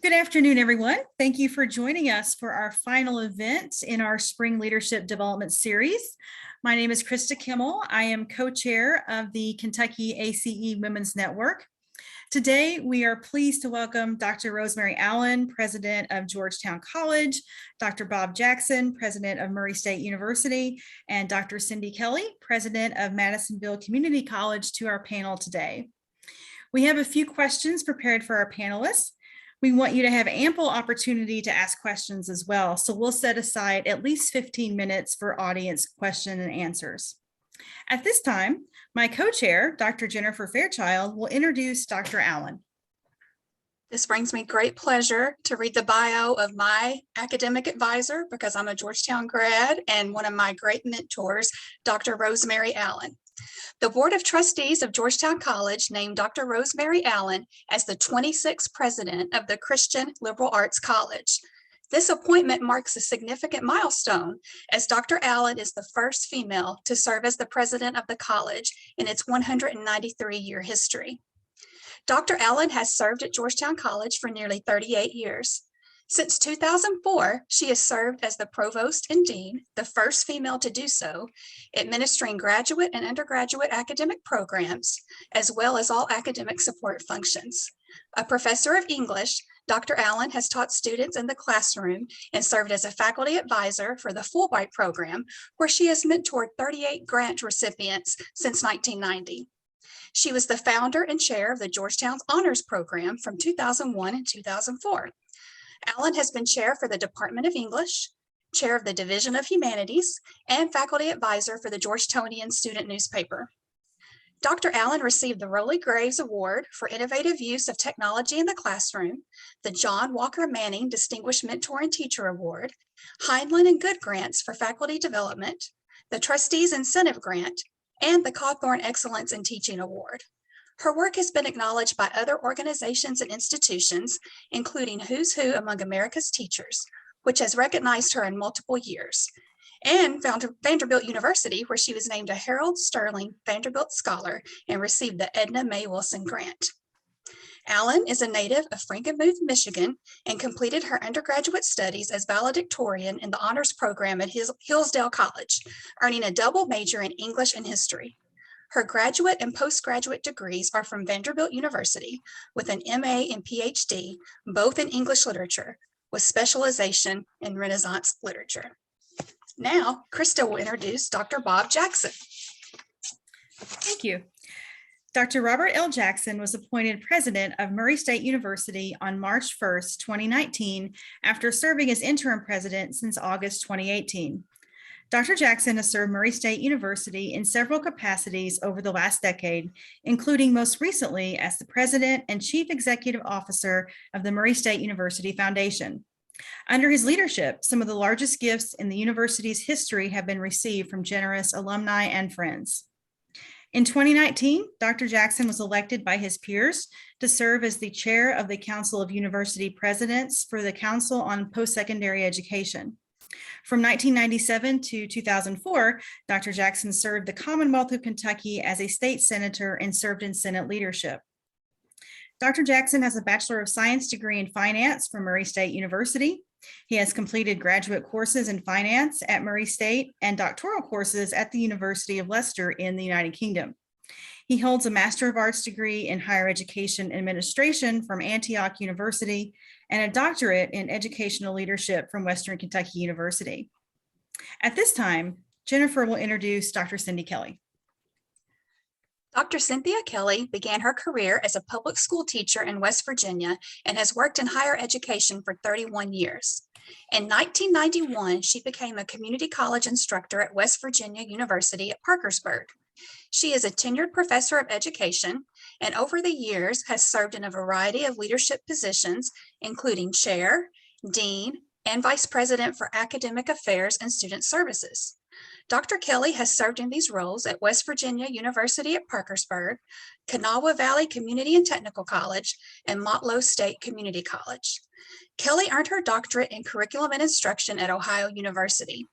Good afternoon, everyone. Thank you for joining us for our final event in our Spring Leadership Development Series. My name is Krista Kimmel. I am co-chair of the Kentucky ACE Women's Network. Today, we are pleased to welcome Dr. Rosemary Allen, president of Georgetown College, Dr. Bob Jackson, president of Murray State University, and Dr. Cindy Kelley, president of Madisonville Community College, to our panel today. We have a few questions prepared for our panelists. We want you to have ample opportunity to ask questions as well, so we'll set aside at least 15 minutes for audience question and answers. At this time, my co-chair, Dr. Jennifer Fairchild, will introduce Dr. Allen. This brings me great pleasure to read the bio of my academic advisor, because I'm a Georgetown grad, and one of my great mentors, Dr. Rosemary Allen. The Board of Trustees of Georgetown College named Dr. Rosemary Allen as the 26th president of the Christian Liberal Arts College. This appointment marks a significant milestone, as Dr. Allen is the first female to serve as the president of the college in its 193-year history. Dr. Allen has served at Georgetown College for nearly 38 years. Since 2004, she has served as the provost and dean, the first female to do so, administering graduate and undergraduate academic programs, as well as all academic support functions. A professor of English, Dr. Allen has taught students in the classroom and served as a faculty advisor for the Fulbright program, where she has mentored 38 grant recipients since 1990. She was the founder and chair of the Georgetown's Honors Program from 2001 and 2004. Allen has been chair for the Department of English, chair of the Division of Humanities, and faculty advisor for the Georgetownian student newspaper. Dr. Allen received the Rowley Graves Award for Innovative Use of Technology in the Classroom, the John Walker Manning Distinguished Mentor and Teacher Award, Heinlein and Good Grants for Faculty Development, the Trustees Incentive Grant, and the Cawthorn Excellence in Teaching Award. Her work has been acknowledged by other organizations and institutions, including Who's Who Among America's Teachers, which has recognized her in multiple years, and Vanderbilt University, where she was named a Harold Sterling Vanderbilt Scholar and received the Edna Mae Wilson Grant. Allen is a native of Frankenmuth, Michigan, and completed her undergraduate studies as valedictorian in the honors program at Hillsdale College, earning a double major in English and history. Her graduate and postgraduate degrees are from Vanderbilt University, with an MA and PhD, both in English literature, with specialization in Renaissance literature. Now, Krista will introduce Dr. Bob Jackson. Thank you. Dr. Robert L. Jackson was appointed president of Murray State University on March 1st, 2019, after serving as interim president since August 2018. Dr. Jackson has served Murray State University in several capacities over the last decade, including most recently as the president and chief executive officer of the Murray State University Foundation. Under his leadership, some of the largest gifts in the university's history have been received from generous alumni and friends. In 2019, Dr. Jackson was elected by his peers to serve as the chair of the Council of University Presidents for the Council on Post-Secondary Education. From 1997 to 2004, Dr. Jackson served the Commonwealth of Kentucky as a state senator and served in Senate leadership. Dr. Jackson has a Bachelor of Science degree in finance from Murray State University. He has completed graduate courses in finance at Murray State and doctoral courses at the University of Leicester in the United Kingdom. He holds a Master of Arts degree in Higher Education Administration from Antioch University and a doctorate in educational leadership from Western Kentucky University. At this time, Jennifer will introduce Dr. Cindy Kelley. Dr. Cynthia Kelley began her career as a public school teacher in West Virginia and has worked in higher education for 31 years. In 1991, she became a community college instructor at West Virginia University at Parkersburg. She is a tenured professor of education and over the years has served in a variety of leadership positions, including chair, dean, and vice president for academic affairs and student services. Dr. Kelley has served in these roles at West Virginia University at Parkersburg, Kanawha Valley Community and Technical College, and Motlow State Community College. Kelley earned her doctorate in curriculum and instruction at Ohio University.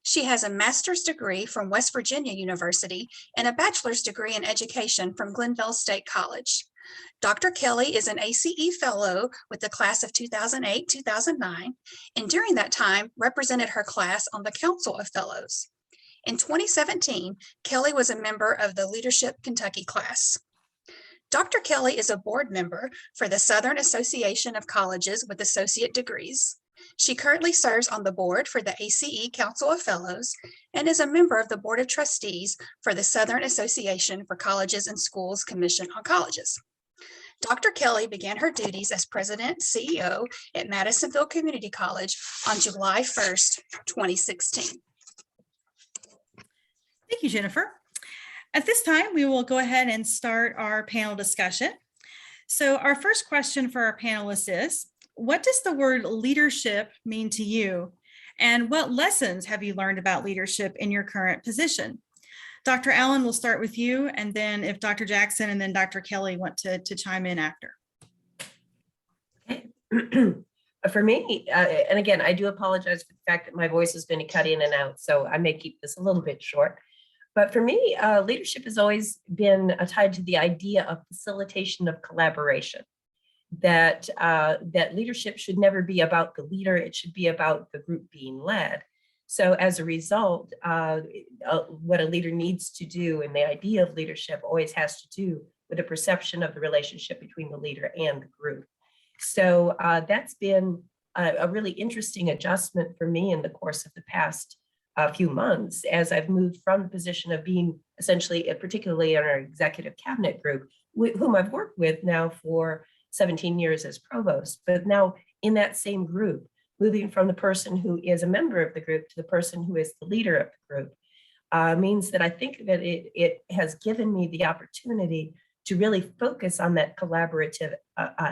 She has a master's degree from West Virginia University and a bachelor's degree in education from Glenville State College. Dr. Kelley is an ACE Fellow with the class of 2008-2009, and during that time represented her class on the Council of Fellows. In 2017, Kelley was a member of the Leadership Kentucky class. Dr. Kelley is a board member for the Southern Association of Colleges with Associate Degrees. She currently serves on the board for the ACE Council of Fellows and is a member of the Board of Trustees for the Southern Association for Colleges and Schools Commission on Colleges. Dr. Kelley began her duties as President CEO at Madisonville Community College on July 1st, 2016. Thank you, Jennifer. At this time, we will go ahead and start our panel discussion. So our first question for our panelists is, what does the word leadership mean to you? And what lessons have you learned about leadership in your current position? Dr. Allen, we'll start with you, and then if Dr. Jackson and then Dr. Kelley want to chime in after. Okay. For me, and again, I do apologize for the fact that my voice has been cut in and out, so I may keep this a little bit short. But for me, leadership has always been tied to the idea of facilitation of collaboration. That leadership should never be about the leader, it should be about the group being led. So as a result, what a leader needs to do, and the idea of leadership always has to do with the perception of the relationship between the leader and the group. So that's been a really interesting adjustment for me in the course of the past few months, as I've moved from the position of being essentially, particularly in our executive cabinet group, whom I've worked with now for 17 years as provost, but now in that same group, moving from the person who is a member of the group to the person who is the leader of the group, means that I think that it has given me the opportunity to really focus on that collaborative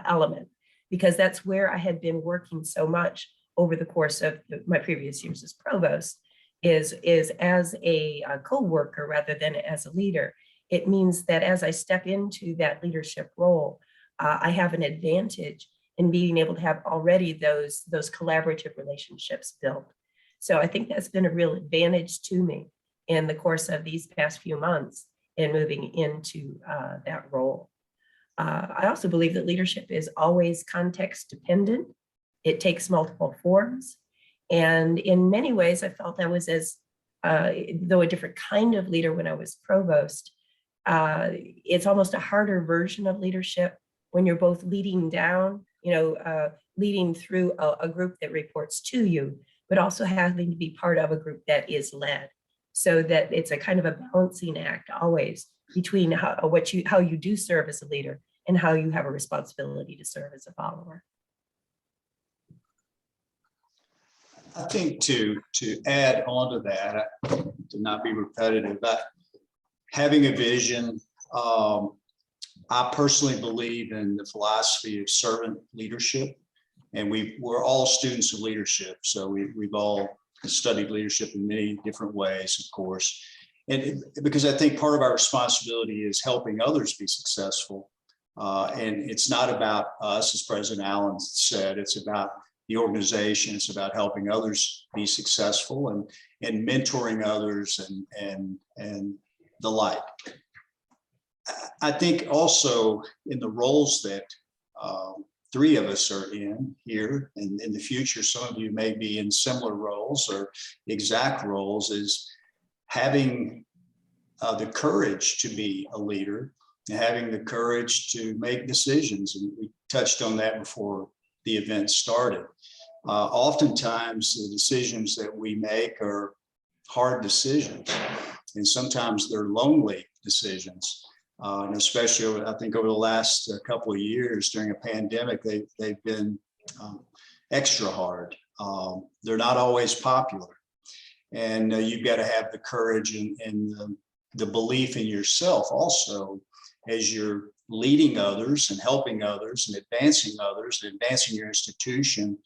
element, because that's where I had been working so much over the course of my previous years as provost, is as a co-worker rather than as a leader. It means that as I step into that leadership role, I have an advantage in being able to have already those collaborative relationships built. So I think that's been a real advantage to me in the course of these past few months in moving into that role. I also believe that leadership is always context dependent. It takes multiple forms. And in many ways, I felt I was though a different kind of leader when I was provost. It's almost a harder version of leadership when you're both leading down, leading through a group that reports to you, but also having to be part of a group that is led. So that it's a kind of a balancing act always between how you do serve as a leader and how you have a responsibility to serve as a follower. I think to add on to that, to not be repetitive, but having a vision, I personally believe in the philosophy of servant leadership, and we're all students of leadership. So we've all studied leadership in many different ways, of course. And because I think part of our responsibility is helping others be successful. And it's not about us, as President Allen said, it's about the organization, it's about helping others be successful and mentoring others and the like. I think also in the roles that three of us are in here, and in the future, some of you may be in similar roles or exact roles, is having the courage to be a leader and having the courage to make decisions. And we touched on that before the event started. Oftentimes, the decisions that we make are hard decisions, and sometimes they're lonely decisions. And especially, I think, over the last couple of years during a pandemic, they've been extra hard. They're not always popular. And you've got to have the courage and the belief in yourself also as you're leading others and helping others and advancing your institution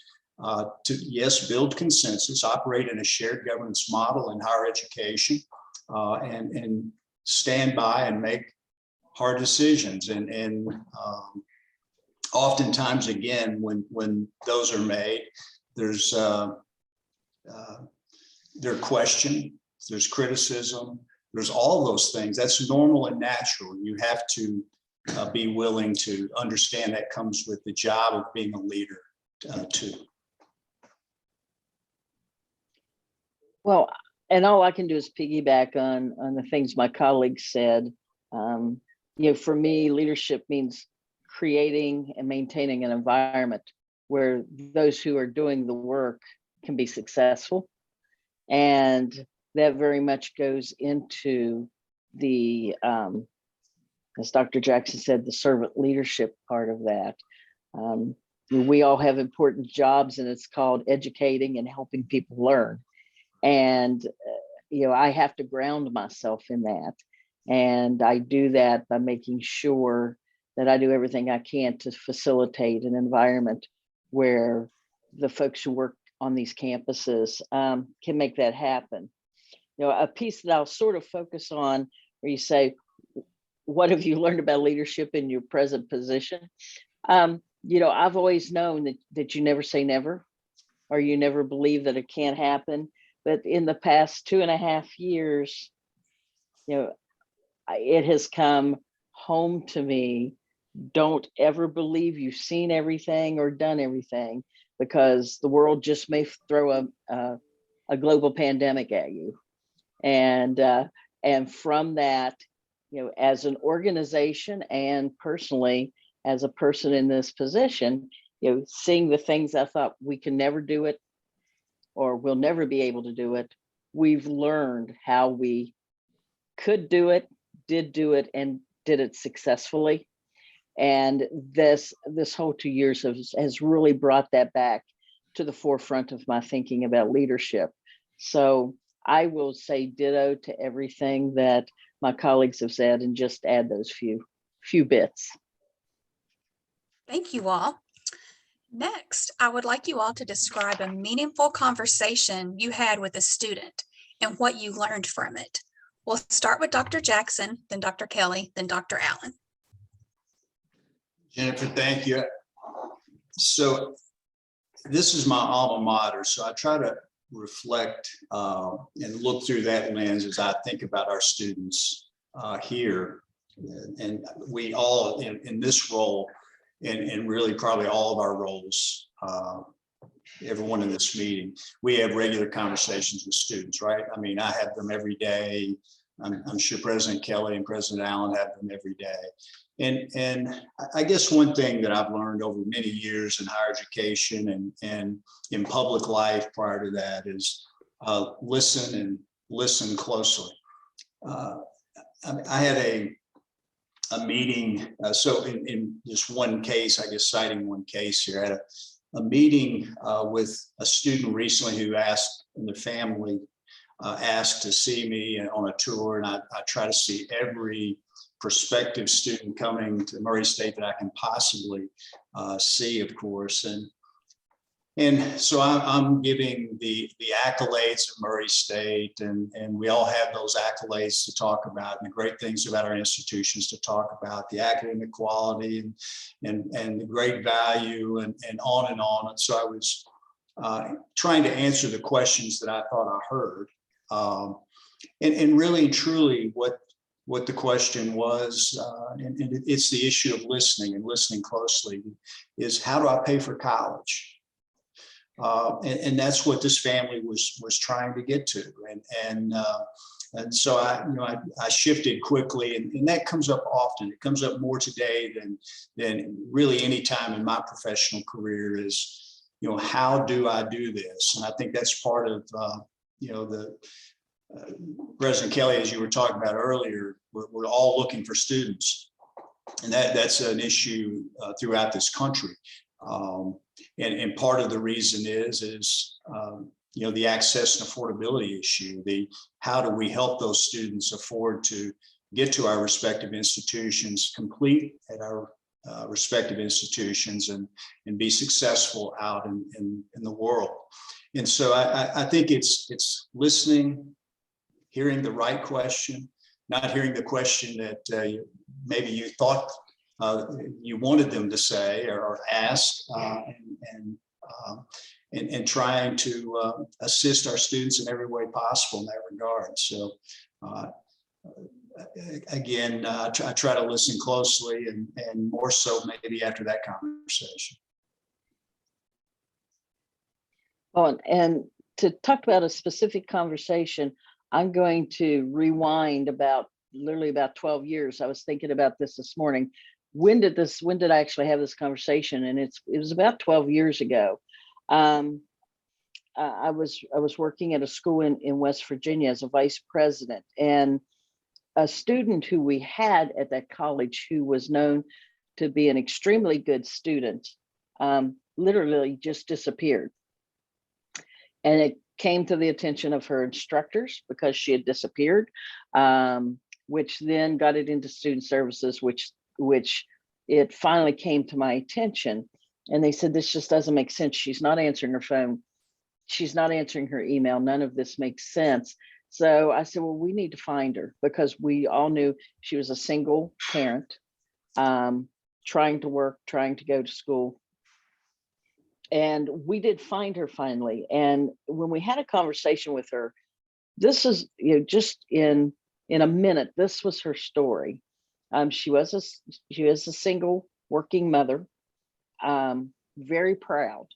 to, yes, build consensus, operate in a shared governance model in higher education, and stand by and make hard decisions. And oftentimes, again, when those are made, there's question, there's criticism, there's all those things. That's normal and natural. You have to be willing to understand that comes with the job of being a leader too. Well, and all I can do is piggyback on the things my colleagues said. For me, leadership means creating and maintaining an environment where those who are doing the work can be successful. And that very much goes into the, as Dr. Jackson said, the servant leadership part of that. We all have important jobs, and it's called educating and helping people learn. And, I have to ground myself in that. And I do that by making sure that I do everything I can to facilitate an environment where the folks who work on these campuses can make that happen. A piece that I'll sort of focus on where you say, what have you learned about leadership in your present position? I've always known that you never say never, or you never believe that it can't happen. But in the past 2.5 years, it has come home to me. Don't ever believe you've seen everything or done everything, because the world just may throw a global pandemic at you. And from that, as an organization and personally, as a person in this position, seeing the things I thought we can never do it or we'll never be able to do it, we've learned how we could do it, did do it, and did it successfully. And this whole 2 years has really brought that back to the forefront of my thinking about leadership. So I will say ditto to everything that my colleagues have said and just add those few bits. Thank you all. Next, I would like you all to describe a meaningful conversation you had with a student and what you learned from it. We'll start with Dr. Jackson, then Dr. Kelley, then Dr. Allen. Jennifer, thank you. So this is my alma mater, so I try to reflect and look through that lens as I think about our students here. And we all in this role, and really probably all of our roles, everyone in this meeting, we have regular conversations with students, right? I mean, I have them every day. I'm sure President Kelley and President Allen have them every day. And I guess one thing that I've learned over many years in higher education and in public life prior to that is listen and listen closely. I had a meeting, so in just one case, I guess citing one case here, I had a meeting with a student recently who asked, and the family asked to see me on a tour, and I try to see every prospective student coming to Murray State that I can possibly see, of course. And so I'm giving the accolades of Murray State, and we all have those accolades to talk about, and the great things about our institutions to talk about, the academic quality and the great value and on and on. And so I was trying to answer the questions that I thought I heard. And really and truly what the question was, and it's the issue of listening and listening closely, is how do I pay for college? And that's what this family was trying to get to, and so I shifted quickly, and that comes up often. It comes up more today than really any time in my professional career. Is how do I do this? And I think that's part of the President Kelley, as you were talking about earlier. We're all looking for students, and that's an issue throughout this country. And part of the reason is the access and affordability issue. How do we help those students afford to get to our respective institutions, complete at our respective institutions, and be successful out in the world. And so I think it's listening, hearing the right question, not hearing the question that maybe you thought you wanted them to say or ask, and trying to assist our students in every way possible in that regard. So again, I try to listen closely and more so maybe after that conversation. Oh, and to talk about a specific conversation, I'm going to rewind literally about 12 years. I was thinking about this morning. When did I actually have this conversation? And it was about 12 years ago. I was working at a school in West Virginia as a vice president, and a student who we had at that college who was known to be an extremely good student literally just disappeared. And it came to the attention of her instructors because she had disappeared, which then got it into student services, which it finally came to my attention. And they said, this just doesn't make sense. She's not answering her phone. She's not answering her email. None of this makes sense. So I said, well, we need to find her, because we all knew she was a single parent, trying to work, trying to go to school. And we did find her finally. And when we had a conversation with her, this is, just in a minute, this was her story. She was a single working mother, very proud.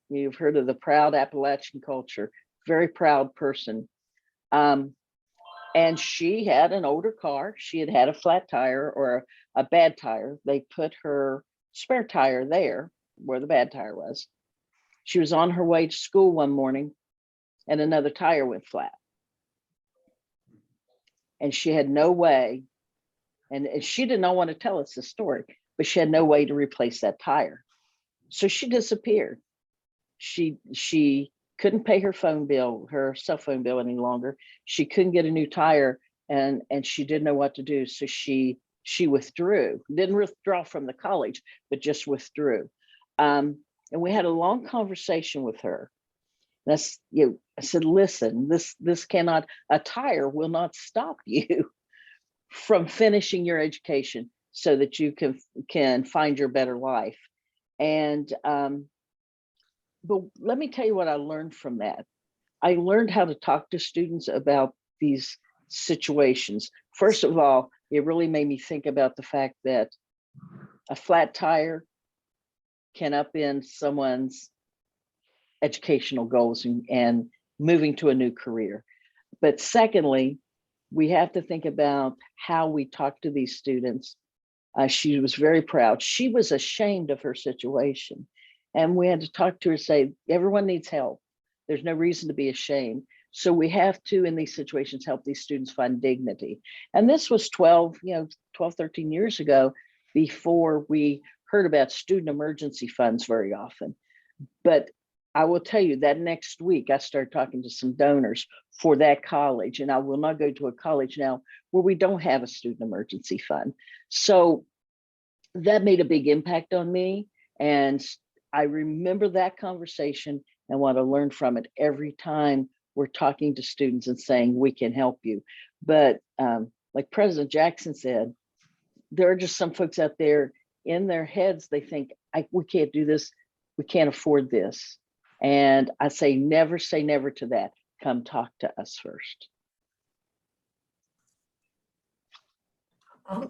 You've heard of the proud Appalachian culture, very proud person. And she had an older car. She had a flat tire or a bad tire. They put her spare tire there where the bad tire was. She was on her way to school one morning and another tire went flat. And she had no way, and she did not want to tell us the story, but she had no way to replace that tire. So she disappeared. She couldn't pay her cell phone bill any longer. She couldn't get a new tire, and she didn't know what to do. So she withdrew, didn't withdraw from the college, but just withdrew. And we had a long conversation with her. I said, listen, this cannot, a tire will not stop you from finishing your education so that you can find your better life. And but let me tell you what I learned from that. I learned how to talk to students about these situations. First of all, it really made me think about the fact that a flat tire can upend someone's educational goals and moving to a new career. But secondly, we have to think about how we talk to these students. She was very proud. She was ashamed of her situation. And we had to talk to her, say, everyone needs help. There's no reason to be ashamed. So we have to, in these situations, help these students find dignity. And this was 12, 13 years ago, before we heard about student emergency funds very often. But I will tell you that next week, I started talking to some donors for that college, and I will not go to a college now where we don't have a student emergency fund. So that made a big impact on me. And I remember that conversation and want to learn from it every time we're talking to students and saying, we can help you. But like President Jackson said, there are just some folks out there in their heads, they think, we can't do this. We can't afford this. And I say never to that. Come talk to us first.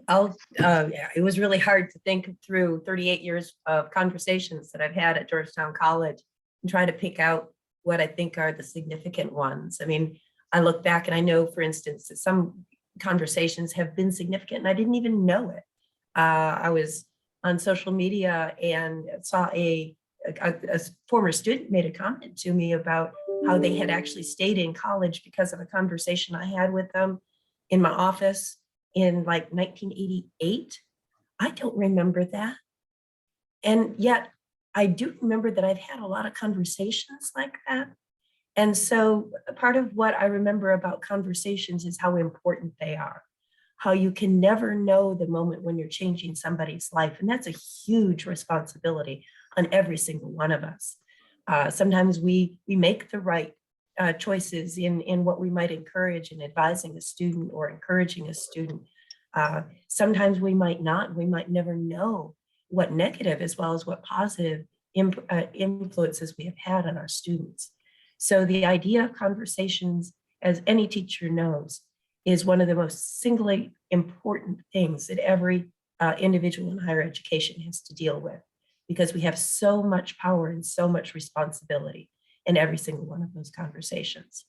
It was really hard to think through 38 years of conversations that I've had at Georgetown College and try to pick out what I think are the significant ones. I mean, I look back and I know, for instance, that some conversations have been significant and I didn't even know it. I was on social media and saw a former student made a comment to me about how they had actually stayed in college because of a conversation I had with them in my office in like 1988. I don't remember that. And yet I do remember that I've had a lot of conversations like that. And so part of what I remember about conversations is how important they are, how you can never know the moment when you're changing somebody's life. And that's a huge responsibility on every single one of us. Sometimes we make the right choices in what we might encourage in advising a student or encouraging a student. Sometimes we might not, we might never know what negative as well as what positive influences we have had on our students. So the idea of conversations, as any teacher knows, is one of the most singly important things that every individual in higher education has to deal with, because we have so much power and so much responsibility in every single one of those conversations.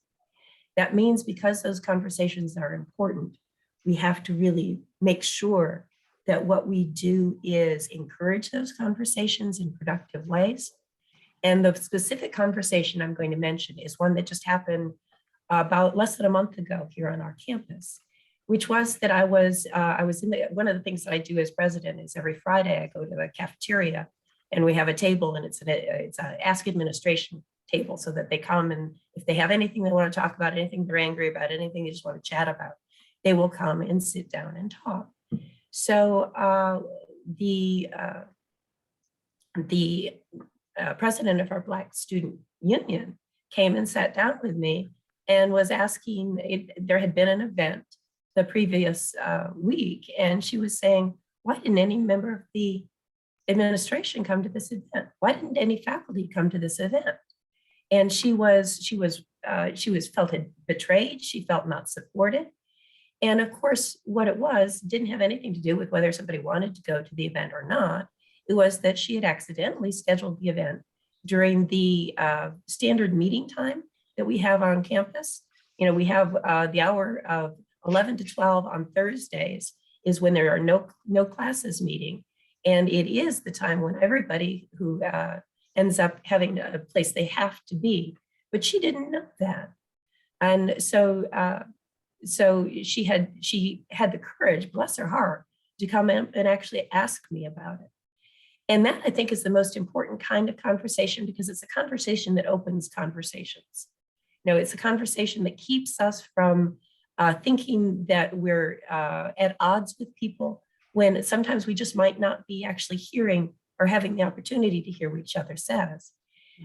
That means because those conversations are important, we have to really make sure that what we do is encourage those conversations in productive ways. And the specific conversation I'm going to mention is one that just happened about less than a month ago here on our campus, which was that I was in one of the things that I do as president is every Friday I go to the cafeteria and we have a table, and it's an ask administration table, so that they come, and if they have anything they want to talk about, anything they're angry about, anything they just want to chat about, they will come and sit down and talk. So the president of our Black Student Union came and sat down with me and was asking, there had been an event the previous week, and she was saying, why didn't any member of the administration come to this event? Why didn't any faculty come to this event? And she felt betrayed. She felt not supported. And of course, what it was didn't have anything to do with whether somebody wanted to go to the event or not. It was that she had accidentally scheduled the event during the standard meeting time that we have on campus. You know, we have the hour of 11 to 12 on Thursdays is when there are no classes meeting. And it is the time when everybody who ends up having a place they have to be, but she didn't know that. And so she had the courage, bless her heart, to come in and actually ask me about it. And that, I think, is the most important kind of conversation, because it's a conversation that opens conversations. You know, it's a conversation that keeps us from thinking that we're at odds with people, when sometimes we just might not be actually hearing or having the opportunity to hear what each other says.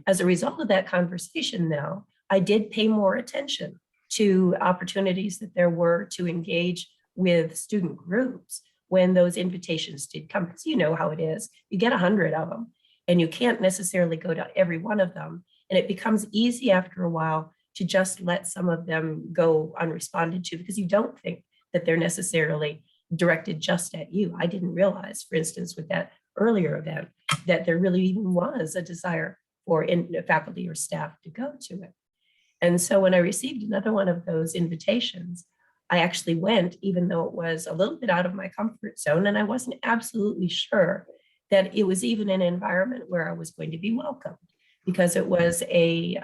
As a result of that conversation, though, I did pay more attention to opportunities that there were to engage with student groups when those invitations did come. Because you know how it is, you get 100 of them and you can't necessarily go to every one of them. And it becomes easy after a while to just let some of them go unresponded to, because you don't think that they're necessarily directed just at you. I didn't realize, for instance, with that earlier event, that there really even was a desire for faculty or staff to go to it. And so when I received another one of those invitations, I actually went, even though it was a little bit out of my comfort zone, and I wasn't absolutely sure that it was even an environment where I was going to be welcomed, because it was the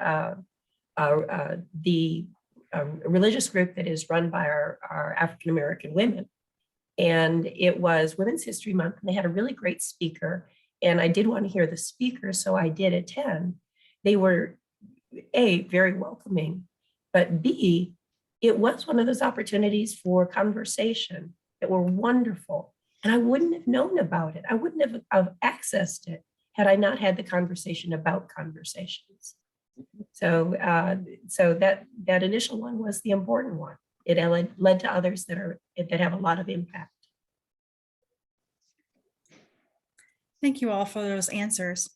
religious group that is run by our African-American women. And it was Women's History Month, and they had a really great speaker. And I did want to hear the speaker, so I did attend. They were, A, very welcoming, but B, it was one of those opportunities for conversation that were wonderful. And I wouldn't have known about it. I wouldn't have accessed it had I not had the conversation about conversations. So that initial one was the important one. It led to others that have a lot of impact. Thank you all for those answers.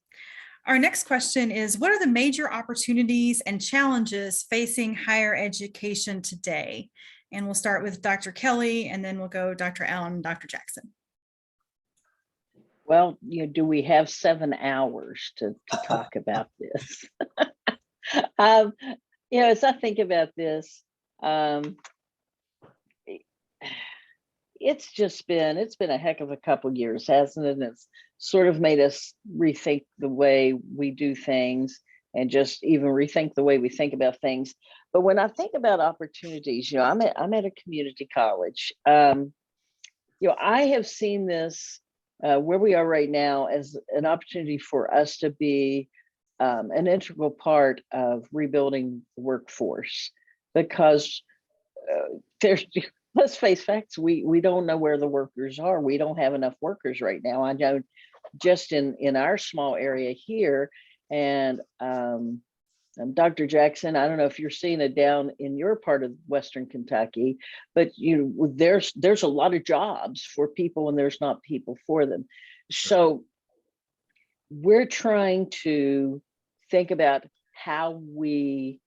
Our next question is, what are the major opportunities and challenges facing higher education today? And we'll start with Dr. Kelley, and then we'll go Dr. Allen and Dr. Jackson. Well, do we have 7 hours to talk about this? As I think about this, it's been a heck of a couple years, hasn't it? And it's sort of made us rethink the way we do things, and just even rethink the way we think about things. But when I think about opportunities, I'm at a community college. I have seen this where we are right now as an opportunity for us to be an integral part of rebuilding the workforce, because let's face facts, we don't know where the workers are. We don't have enough workers right now. I know just in our small area here, and Dr. Jackson, I don't know if you're seeing it down in your part of Western Kentucky, but there's a lot of jobs for people and there's not people for them. So we're trying to think about how we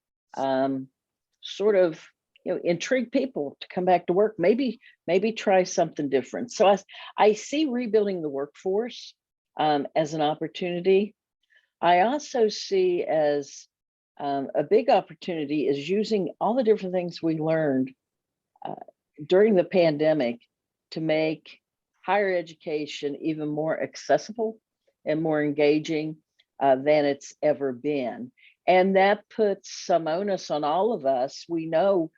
sort of intrigue people to come back to work, maybe try something different. So I see rebuilding the workforce as an opportunity. I also see as a big opportunity is using all the different things we learned during the pandemic to make higher education even more accessible and more engaging than it's ever been. And that puts some onus on all of us. We know,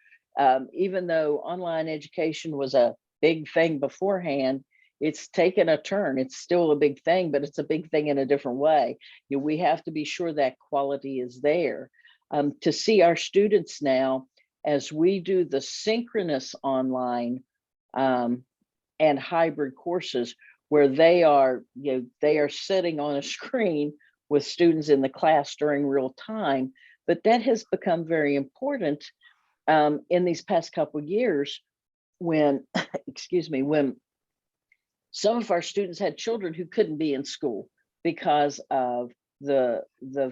even though online education was a big thing beforehand, it's taken a turn. It's still a big thing, but it's a big thing in a different way. We have to be sure that quality is there. To see our students now, as we do the synchronous online and hybrid courses, where they are sitting on a screen with students in the class during real time, but that has become very important in these past couple of years when, excuse me, when some of our students had children who couldn't be in school because of the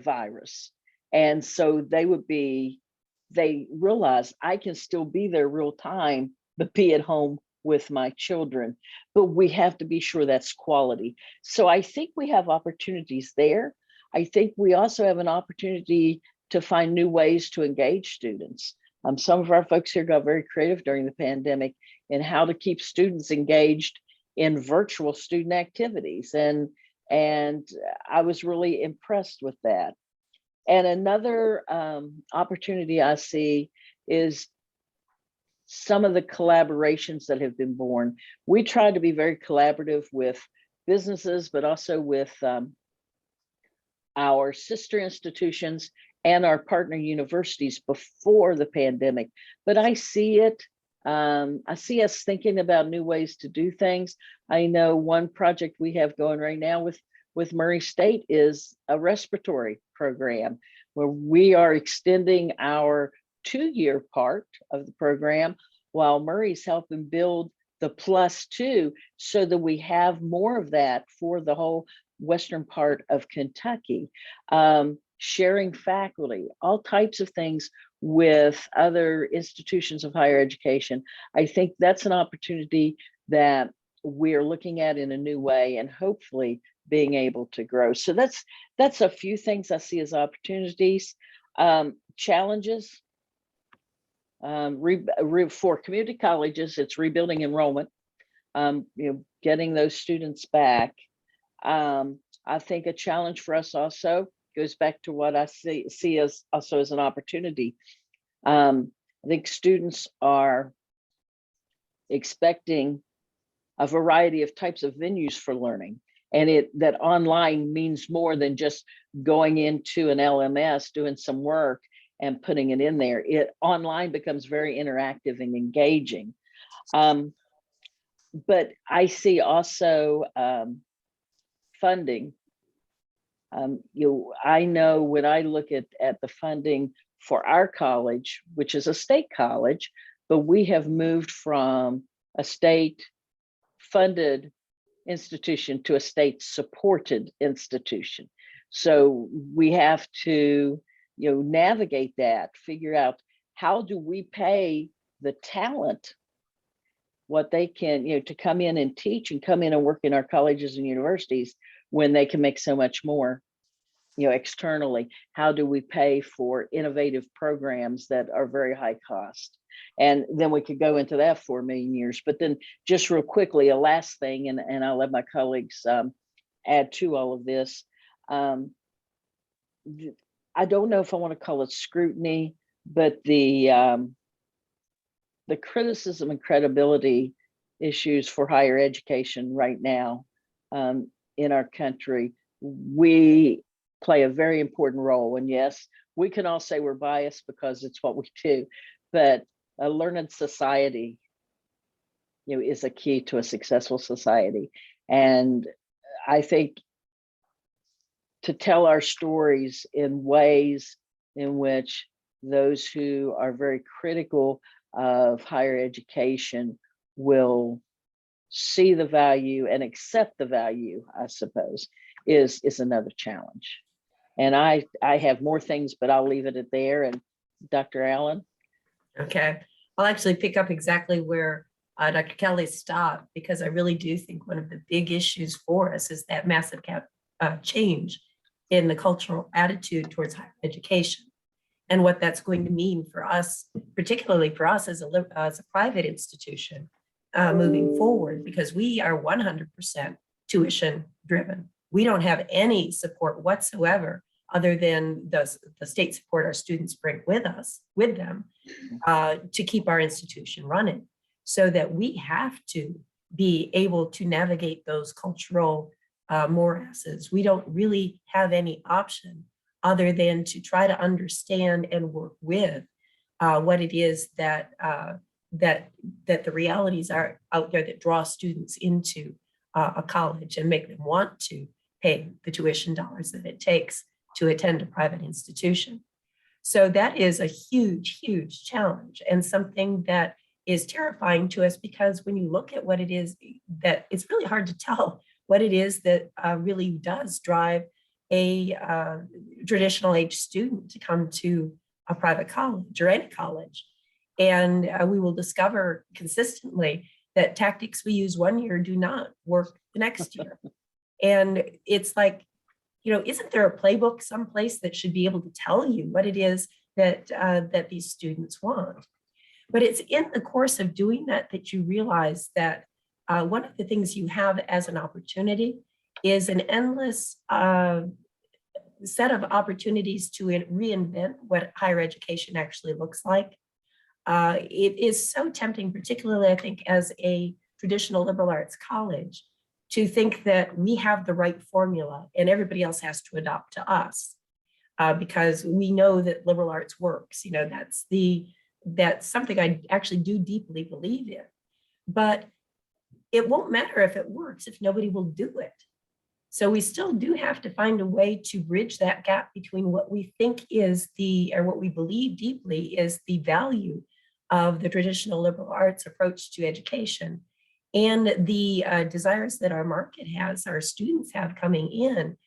virus. And so they realized I can still be there real time, but be at home with my children. But we have to be sure that's quality. So I think we have opportunities there. I think we also have an opportunity to find new ways to engage students. Some of our folks here got very creative during the pandemic in how to keep students engaged in virtual student activities. And I was really impressed with that. And another opportunity I see is some of the collaborations that have been born. We try to be very collaborative with businesses, but also with our sister institutions and our partner universities before the pandemic. But I see it. I see us thinking about new ways to do things. I know one project we have going right now with Murray State is a respiratory program where we are extending our 2-year part of the program while Murray's helping build the +2 so that we have more of that for the whole western part of Kentucky. Sharing faculty, all types of things with other institutions of higher education. I think that's an opportunity that we're looking at in a new way and hopefully being able to grow. So that's a few things I see as opportunities. Challenges for community colleges, it's rebuilding enrollment, getting those students back. I think a challenge for us also goes back to what I see as also as an opportunity. I think students are expecting a variety of types of venues for learning, and that online means more than just going into an LMS, doing some work and putting it in there. Online becomes very interactive and engaging. But I see also funding. I know when I look at the funding for our college, which is a state college, but we have moved from a state funded institution to a state supported institution. So we have to, navigate that, figure out how do we pay the talent what they can, to come in and teach and come in and work in our colleges and universities when they can make so much more, externally. How do we pay for innovative programs that are very high cost? And then we could go into that for a million years. But then just real quickly, a last thing, and I'll let my colleagues add to all of this. I don't know if I want to call it scrutiny, but the criticism and credibility issues for higher education right now in our country, we play a very important role. And yes, we can all say we're biased because it's what we do, but a learned society, is a key to a successful society. And I think to tell our stories in ways in which those who are very critical of higher education will see the value and accept the value, I suppose, is another challenge. And I have more things, but I'll leave it at there. And Dr. Allen. Okay. I'll actually pick up exactly where Dr. Kelley stopped, because I really do think one of the big issues for us is that massive change in the cultural attitude towards higher education, and what that's going to mean for us, particularly for us as a private institution moving forward, because we are 100% tuition driven. We don't have any support whatsoever other than the state support our students bring with them to keep our institution running. So that we have to be able to navigate those cultural morasses. We don't really have any option other than to try to understand and work with what it is that the realities are out there that draw students into a college and make them want to pay the tuition dollars that it takes to attend a private institution. So that is a huge, huge challenge, and something that is terrifying to us, because when you look at what it is, that it's really hard to tell what it is that really does drive a traditional age student to come to a private college or any college. And we will discover consistently that tactics we use one year do not work the next year. And it's like, isn't there a playbook someplace that should be able to tell you what it is that that these students want? But it's in the course of doing that that you realize that one of the things you have as an opportunity is an endless set of opportunities to reinvent what higher education actually looks like. It is so tempting, particularly I think as a traditional liberal arts college, to think that we have the right formula and everybody else has to adopt to us because we know that liberal arts works. That's something I actually do deeply believe in. But it won't matter if it works if nobody will do it. So we still do have to find a way to bridge that gap between what we think is or what we believe deeply is the value of the traditional liberal arts approach to education and the desires that our market has, our students have coming in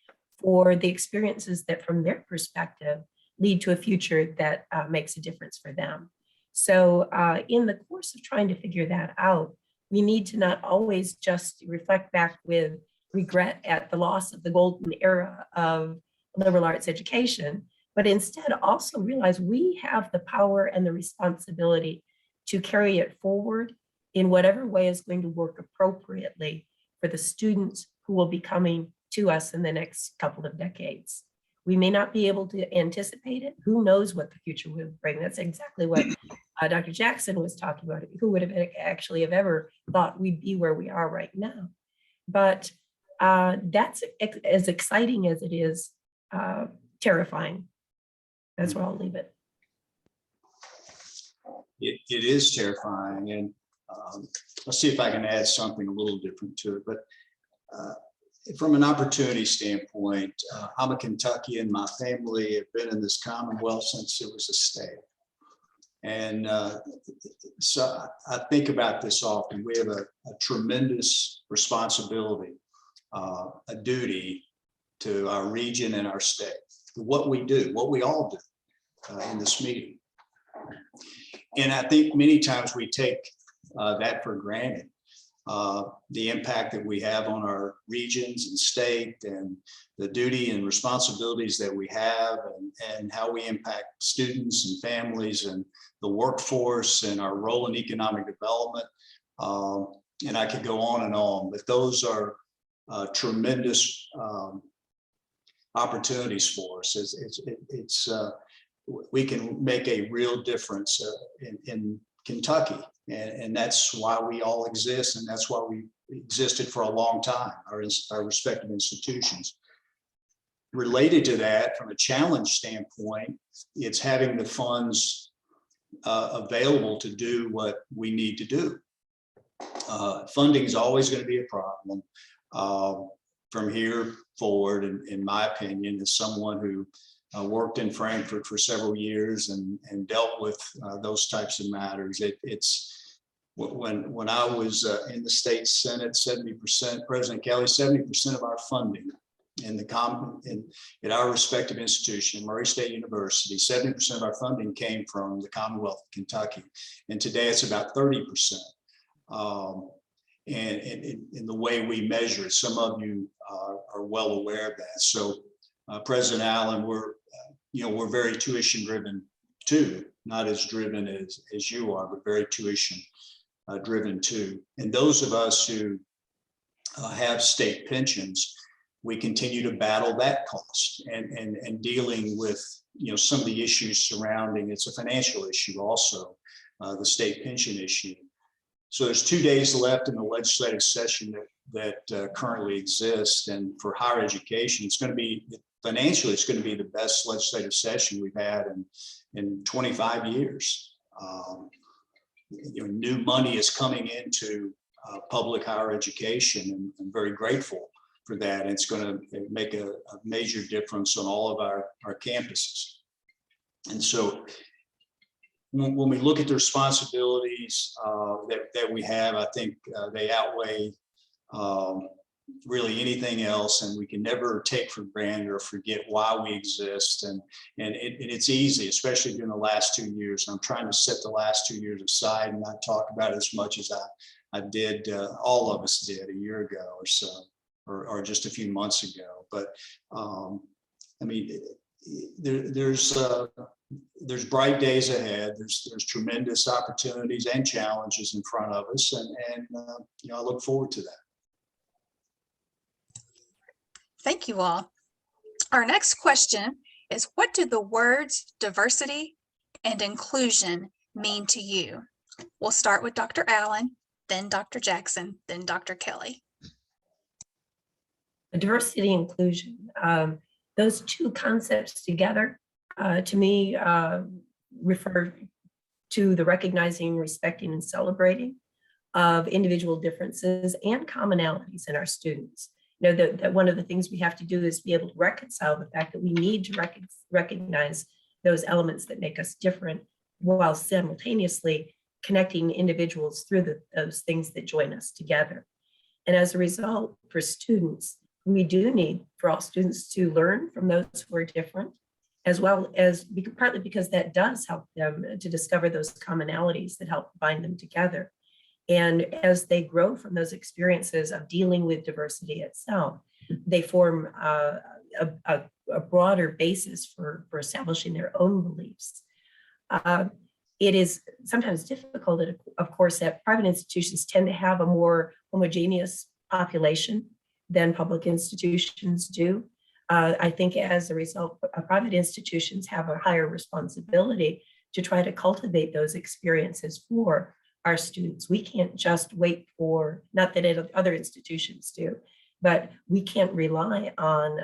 for the experiences that from their perspective lead to a future that makes a difference for them. So in the course of trying to figure that out, we need to not always just reflect back with regret at the loss of the golden era of liberal arts education, but instead also realize we have the power and the responsibility to carry it forward in whatever way is going to work appropriately for the students who will be coming to us in the next couple of decades. We may not be able to anticipate it. Who knows what the future will bring? That's exactly what Dr. Jackson was talking about. Who would have actually have ever thought we'd be where we are right now? But that's as exciting as it is terrifying. That's where I'll leave it. It is terrifying, and let's see if I can add something a little different to it. But from an opportunity standpoint, I'm a Kentuckian. My family have been in this Commonwealth since it was a state. And so I think about this often. We have a tremendous responsibility, a duty to our region and our state, what we do, what we all do in this meeting. And I think many times we take that for granted. The impact that we have on our regions and state, and the duty and responsibilities that we have, and how we impact students and families and the workforce and our role in economic development. And I could go on, but those are tremendous opportunities for us. We can make a real difference in Kentucky. And that's why we all exist, and that's why we existed for a long time, our respective institutions. Related to that, from a challenge standpoint, it's having the funds available to do what we need to do. Funding is always going to be a problem from here forward, in my opinion, as someone who worked in Frankfurt for several years and dealt with those types of matters. It's when I was in the state Senate, 70%, President Kelley, 70% of our funding at our respective institution, Murray State University, 70% of our funding came from the Commonwealth of Kentucky. And today it's about 30%. And in the way we measure it, some of you are well aware of that. So President Allen, we're very tuition driven too, not as driven as you are, but very tuition driven too. And those of us who have state pensions, we continue to battle that cost and dealing with some of the issues surrounding. It's a financial issue also, the state pension issue. So there's 2 days left in the legislative session that currently exists, and for higher education, it's going to be financially, it's going to be the best legislative session we've had in 25 years. New money is coming into public higher education, and I'm very grateful for that. It's going to make a major difference on all of our campuses. And so when we look at the responsibilities that we have, I think they outweigh really anything else, and we can never take for granted or forget why we exist. And it's easy, especially during the last 2 years. I'm trying to set the last 2 years aside and not talk about it as much as I did, all of us did a year ago or so, or just a few months ago. But I mean, there's bright days ahead. There's tremendous opportunities and challenges in front of us, and I look forward to that. Thank you all. Our next question is, what do the words diversity and inclusion mean to you? We'll start with Dr. Allen, then Dr. Jackson, then Dr. Kelley. Diversity and inclusion, those two concepts together, to me, refer to the recognizing, respecting, and celebrating of individual differences and commonalities in our students. That one of the things we have to do is be able to reconcile the fact that we need to recognize those elements that make us different, while simultaneously connecting individuals through those things that join us together. And as a result, for students, we do need for all students to learn from those who are different, as well as partly because that does help them to discover those commonalities that help bind them together. And as they grow from those experiences of dealing with diversity itself, they form a broader basis for establishing their own beliefs. It is sometimes difficult, of course, that private institutions tend to have a more homogeneous population than public institutions do. I think as a result, private institutions have a higher responsibility to try to cultivate those experiences for our students. We can't just wait for, not that other institutions do, but we can't rely on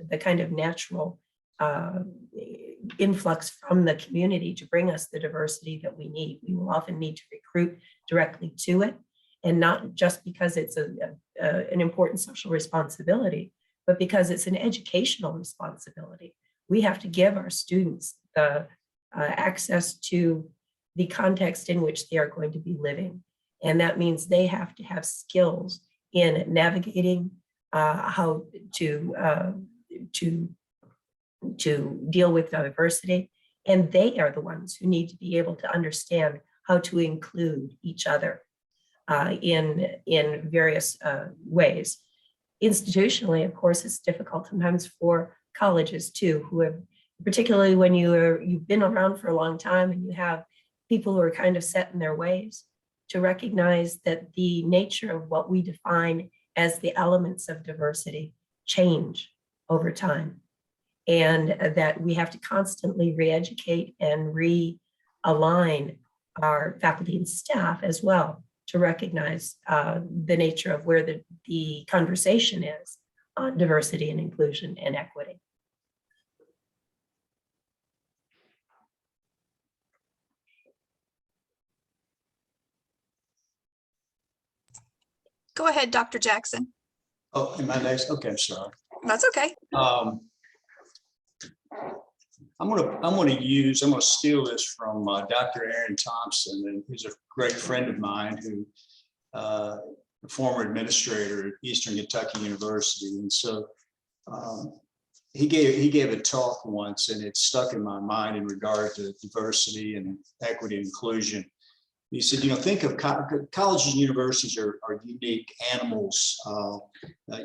the kind of natural influx from the community to bring us the diversity that we need. We will often need to recruit directly to it, and not just because it's an important social responsibility, but because it's an educational responsibility. We have to give our students the access to the context in which they are going to be living. And that means they have to have skills in navigating how to deal with diversity. And they are the ones who need to be able to understand how to include each other in various ways. Institutionally, of course, it's difficult sometimes for colleges too, who have, particularly when you've been around for a long time and you have people who are kind of set in their ways, to recognize that the nature of what we define as the elements of diversity change over time, and that we have to constantly re-educate and realign our faculty and staff as well to recognize the nature of where the conversation is on diversity and inclusion and equity. Go ahead, Dr. Jackson. Oh, am I next? Okay, I'm sorry. That's okay. I'm gonna steal this from Dr. Aaron Thompson, and who's a great friend of mine, who a former administrator at Eastern Kentucky University. And so he gave a talk once, and it stuck in my mind in regard to diversity and equity and inclusion. He said, think of colleges and universities are unique animals,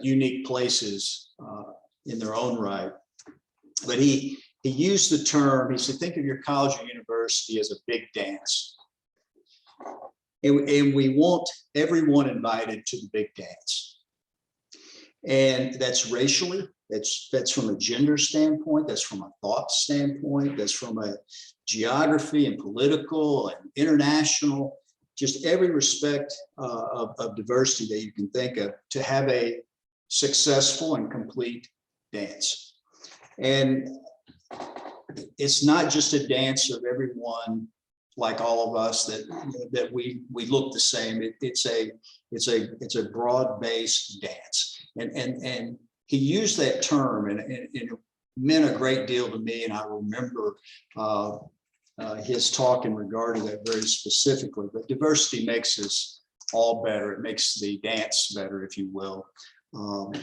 unique places in their own right. But he used the term, he said, think of your college or university as a big dance. And we want everyone invited to the big dance. And that's racially, that's from a gender standpoint, that's from a thought standpoint, that's from a geography and political and international, just every respect of diversity that you can think of, to have a successful and complete dance. And it's not just a dance of everyone like all of us that we look the same. It's a broad-based dance. And he used that term, and it meant a great deal to me. And I remember his talk in regard to that very specifically. But diversity makes us all better. It makes the dance better, if you will.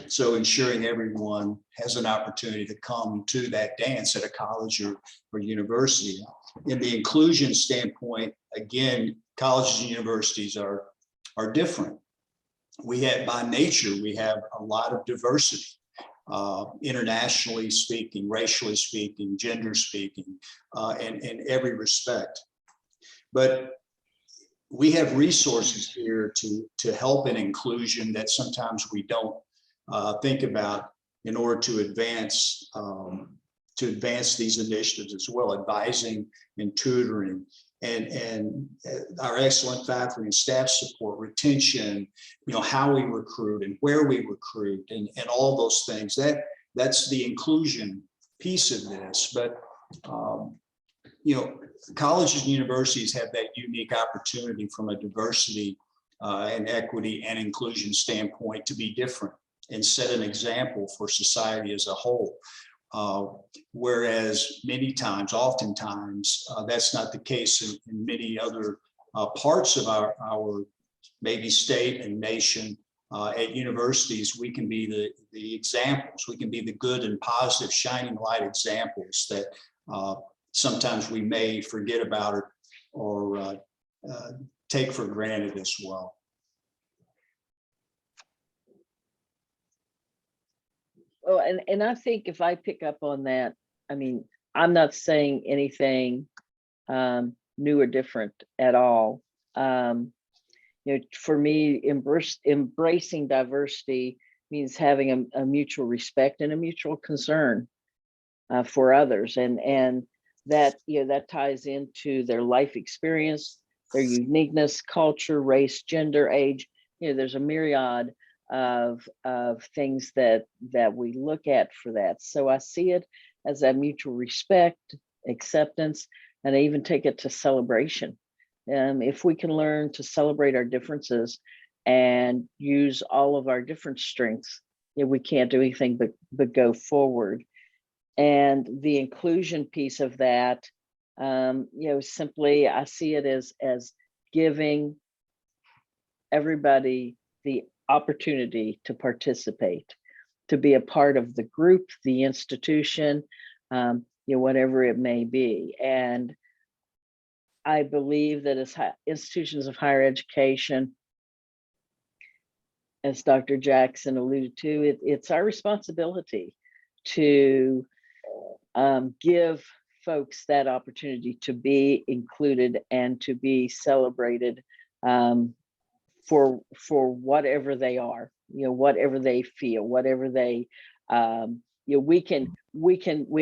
So ensuring everyone has an opportunity to come to that dance at a college or university. In the inclusion standpoint, again, colleges and universities are different. We have, by nature, we have a lot of diversity, internationally speaking, racially speaking, gender speaking, in every respect. But we have resources here to help in inclusion that sometimes we don't think about in order to advance these initiatives as well, advising and tutoring, and our excellent faculty and staff support, retention, how we recruit and where we recruit, and all those things. That's the inclusion piece of this. But colleges and universities have that unique opportunity from a diversity and equity and inclusion standpoint to be different and set an example for society as a whole. Whereas oftentimes, that's not the case in many other parts of our maybe state and nation. At universities, we can be the examples. We can be the good and positive, shining light examples that sometimes we may forget about or take for granted as well. Oh, and I think if I pick up on that, I mean, I'm not saying anything new or different at all. For me, embracing diversity means having a mutual respect and a mutual concern for others, and that that ties into their life experience, their uniqueness, culture, race, gender, age. There's a myriad of things that we look at for that. So I see it as a mutual respect, acceptance, and I even take it to celebration. If we can learn to celebrate our differences and use all of our different strengths, we can't do anything but go forward. And the inclusion piece of that, simply I see it as giving everybody the opportunity to participate, to be a part of the group, the institution, whatever it may be. And I believe that as institutions of higher education, as Dr. Jackson alluded to, it's our responsibility to give folks that opportunity to be included and to be celebrated for whatever they are, whatever they feel, whatever they, we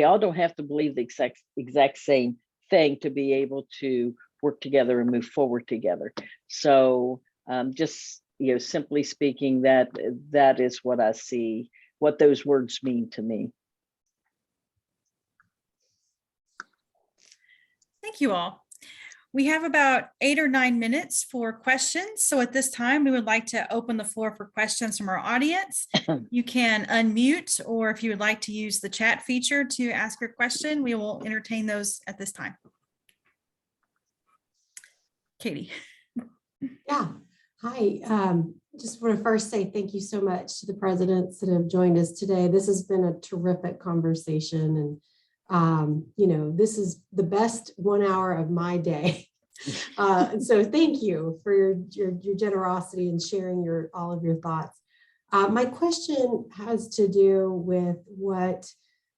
all don't have to believe the exact same thing to be able to work together and move forward together. So just, simply speaking, that is what I see, what those words mean to me. Thank you all. We have about 8 or 9 minutes for questions. So at this time, we would like to open the floor for questions from our audience. You can unmute, or if you would like to use the chat feature to ask your question, we will entertain those at this time. Katie. Yeah. Hi. Just want to first say thank you so much to the presidents that have joined us today. This has been a terrific conversation, and this is the best 1 hour of my day. And so thank you for your generosity and sharing all of your thoughts. My question has to do with what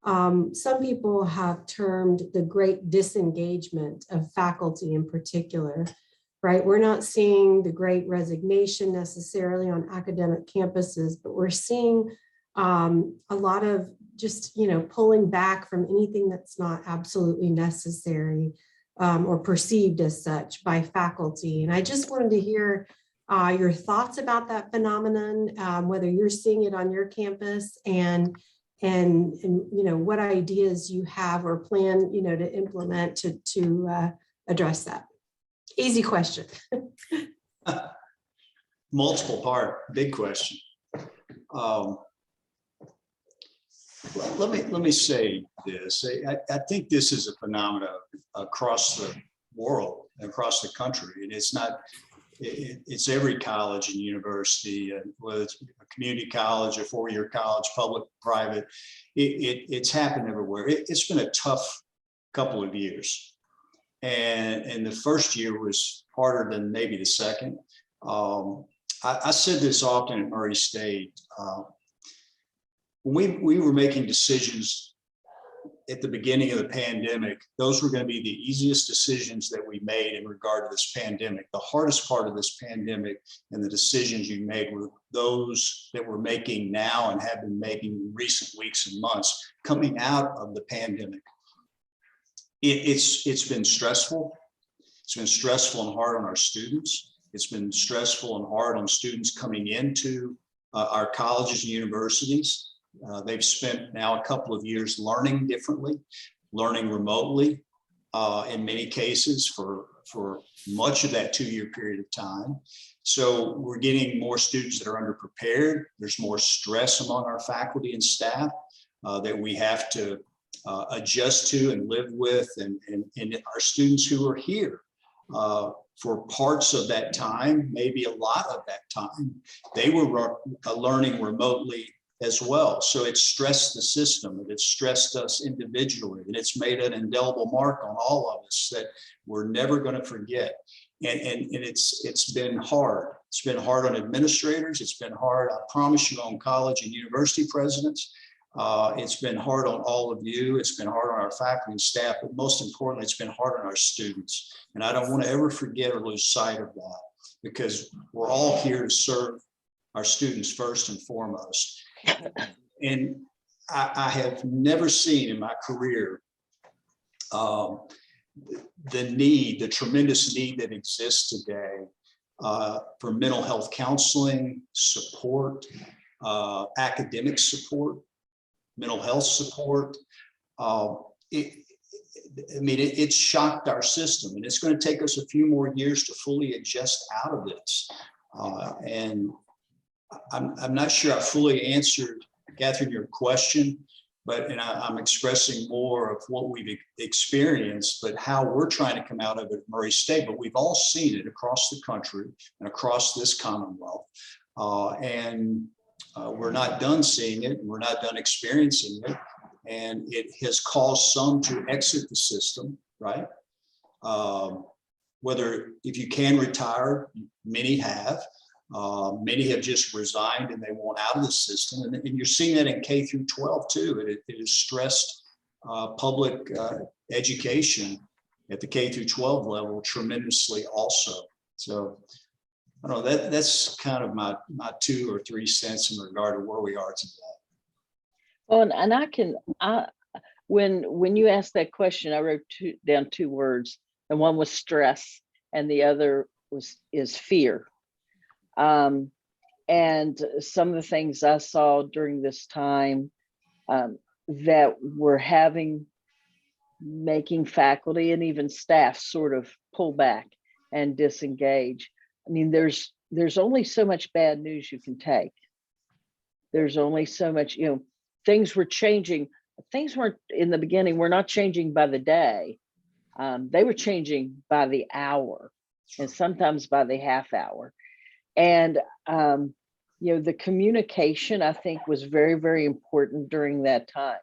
some people have termed the great disengagement of faculty in particular. Right, we're not seeing the great resignation necessarily on academic campuses, but we're seeing a lot of just, pulling back from anything that's not absolutely necessary or perceived as such by faculty. And I just wanted to hear your thoughts about that phenomenon, whether you're seeing it on your campus and what ideas you have or plan, to implement to address that. Easy question. Multiple part, big question. Let me say this. I think this is a phenomenon across the world, across the country, and it's not. It's every college and university, whether it's a community college, a four-year college, public, private. It's happened everywhere. It's been a tough couple of years. And the first year was harder than maybe the second. I said this often at Murray State. When we were making decisions at the beginning of the pandemic, those were going to be the easiest decisions that we made in regard to this pandemic. The hardest part of this pandemic and the decisions you made were those that we're making now and have been making in recent weeks and months coming out of the pandemic. It's been stressful. It's been stressful and hard on our students. It's been stressful and hard on students coming into our colleges and universities. They've spent now a couple of years learning differently, learning remotely in many cases for much of that 2-year period of time. So we're getting more students that are underprepared. There's more stress among our faculty and staff that we have to adjust to and live with, and our students who are here for parts of that time, maybe a lot of that time, they were learning remotely as well. So it's stressed the system, and it's stressed us individually, and it's made an indelible mark on all of us that we're never going to forget. And it's been hard. It's been hard on administrators. It's been hard, I promise you, on college and university presidents. It's been hard on all of you. It's been hard on our faculty and staff, but most importantly, it's been hard on our students. And I don't want to ever forget or lose sight of that, because we're all here to serve our students first and foremost. And I have never seen in my career the tremendous need that exists today for mental health counseling, support, academic support, mental health support. It's shocked our system, and it's going to take us a few more years to fully adjust out of this. And I'm not sure I fully answered, Catherine, your question, but I'm expressing more of what we've experienced, but how we're trying to come out of it at Murray State. But we've all seen it across the country and across this Commonwealth. We're not done seeing it, and we're not done experiencing it. And it has caused some to exit the system, right? Whether, if you can retire, many have. Many have just resigned and they want out of the system. And you're seeing that in K through 12 too. It has stressed public education at the K through 12 level tremendously also. So I don't know, that's kind of my 2 or 3 cents in regard to where we are today. Well, and when you asked that question, I wrote down 2 words, and one was stress and the other is fear. And some of the things I saw during this time that were making faculty and even staff sort of pull back and disengage. I mean, there's only so much bad news you can take. There's only so much, things were changing. Things weren't in the beginning, were not changing by the day. They were changing by the hour and sometimes by the half hour. And, the communication, I think, was very, very important during that time.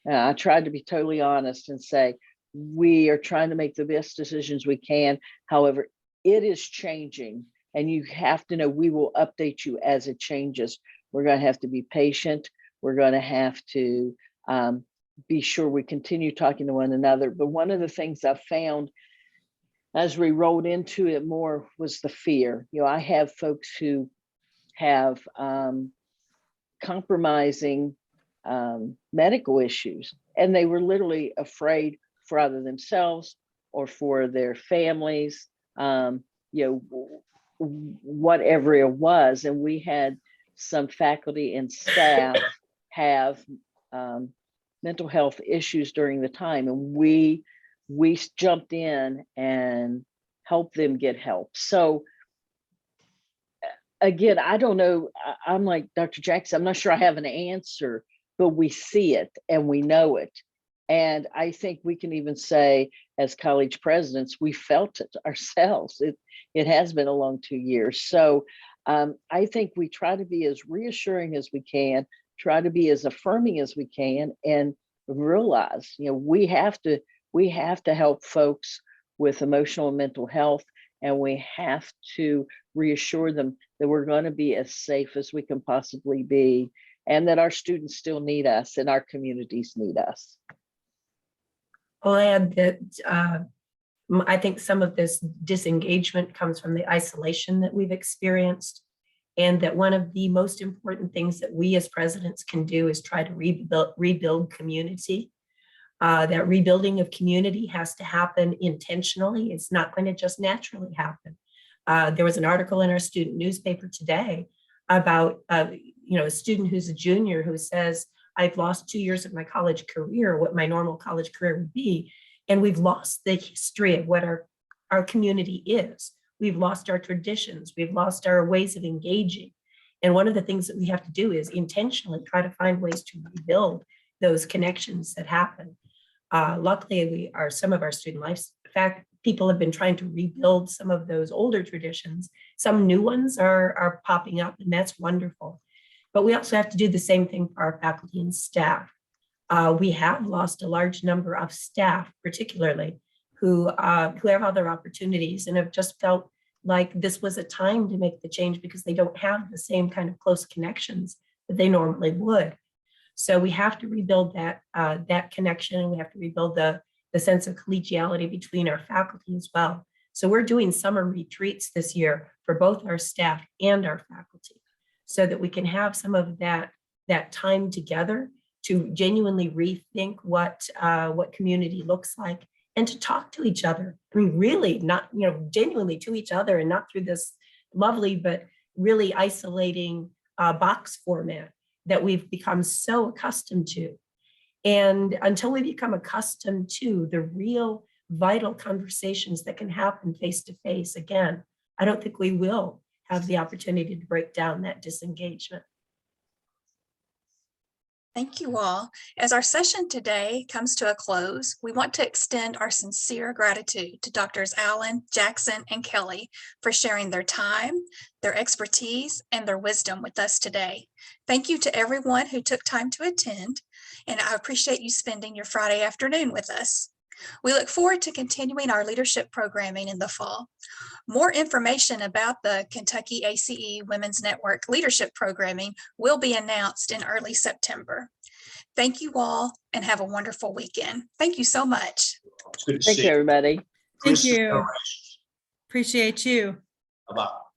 I tried to be totally honest and say, we are trying to make the best decisions we can. However, it is changing, and you have to know we will update you as it changes. We're going to have to be patient. We're going to have to be sure we continue talking to one another. But one of the things I found as we rolled into it more was the fear. I have folks who have compromising medical issues, and they were literally afraid for either themselves or for their families, whatever it was. And we had some faculty and staff have mental health issues during the time, and we jumped in and helped them get help. So again, I don't know. I'm like Dr. Jackson, I'm not sure I have an answer, but we see it and we know it. And I think we can even say, as college presidents, we felt it ourselves. It has been a long 2 years. So I think we try to be as reassuring as we can, try to be as affirming as we can, and realize, we have to help folks with emotional and mental health, and we have to reassure them that we're going to be as safe as we can possibly be, and that our students still need us and our communities need us. I'll add that I think some of this disengagement comes from the isolation that we've experienced, and that one of the most important things that we as presidents can do is try to rebuild community. That rebuilding of community has to happen intentionally. It's not going to just naturally happen. There was an article in our student newspaper today about a student who's a junior who says, I've lost 2 years of my college career, what my normal college career would be. And we've lost the history of what our community is. We've lost our traditions. We've lost our ways of engaging. And one of the things that we have to do is intentionally try to find ways to rebuild those connections that happen. Luckily, some of our student lives, in fact, people have been trying to rebuild some of those older traditions. Some new ones are popping up, and that's wonderful. But we also have to do the same thing for our faculty and staff. We have lost a large number of staff, particularly, who have other opportunities and have just felt like this was a time to make the change because they don't have the same kind of close connections that they normally would. So we have to rebuild that connection, and we have to rebuild the sense of collegiality between our faculty as well. So we're doing summer retreats this year for both our staff and our faculty, so that we can have some of that time together to genuinely rethink what community looks like, and to talk to each other. I mean, really, not genuinely to each other, and not through this lovely but really isolating box format that we've become so accustomed to. And until we become accustomed to the real vital conversations that can happen face to face again, I don't think we will have the opportunity to break down that disengagement. Thank you all. As our session today comes to a close, we want to extend our sincere gratitude to Drs. Allen, Jackson, and Kelley for sharing their time, their expertise, and their wisdom with us today. Thank you to everyone who took time to attend, and I appreciate you spending your Friday afternoon with us. We look forward to continuing our leadership programming in the fall. More information about the Kentucky ACE Women's Network leadership programming will be announced in early September. Thank you all, and have a wonderful weekend. Thank you so much. It's good to Thank see you, everybody. Thank you. Appreciate you. Bye-bye.